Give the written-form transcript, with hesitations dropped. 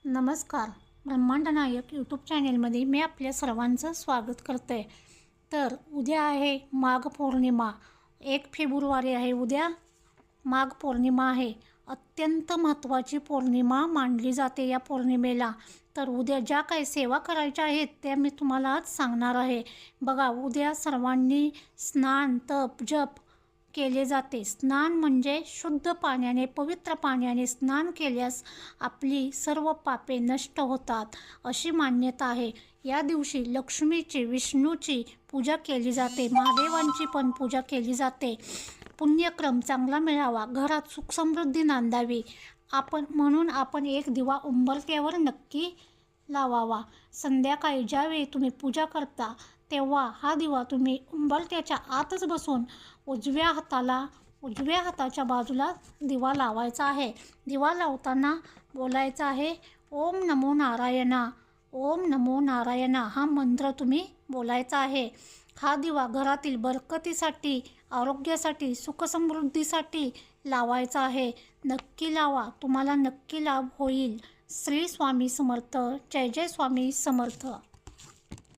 नमस्कार. ब्रह्मांड नायक यूट्यूब चॅनेलमध्ये मी आपल्या सर्वांचं स्वागत करते. तर उद्या आहे माघ पौर्णिमा. 1 फेब्रुवारी आहे उद्या. माघ पौर्णिमा आहे. अत्यंत महत्त्वाची पौर्णिमा मानली जाते या पौर्णिमेला. तर उद्या ज्या काही सेवा करायच्या आहेत त्या मी तुम्हाला आज सांगणार आहे. बघा, उद्या सर्वांनी स्नान, तप, जप केले जाते. स्नान म्हणजे शुद्ध पाण्याने, पवित्र पाण्याने स्नान केल्यास आपली सर्व पापे नष्ट होतात अशी मान्यता आहे. या दिवशी लक्ष्मीची, विष्णूची पूजा केली जाते. महादेवांची पण पूजा केली जाते. पुण्यक्रम चांगला मिळावा, घरात सुखसमृद्धी नांदावी म्हणून आपण एक दिवा उंबरठ्यावर नक्की लावावा. संध्याकाळी ज्यावेळी तुम्ही पूजा करता तेव्हा हा दिवा तुम्ही उंबरठ्याच्या आतच बसून उजव्या हाताच्या बाजूला दिवा लावायचा आहे. दिवा लावताना बोलायचा आहे, ओम नमो नारायणा, ओम नमो नारायणा हा मंत्र तुम्ही बोलायचा आहे. हा दिवा घरातील बरकतीसाठी, आरोग्यासाठी, सुखसमृद्धीसाठी लावायचा आहे. नक्की लावा, तुम्हाला नक्की लाभ होईल. श्री स्वामी समर्थ. जय जय स्वामी समर्थ.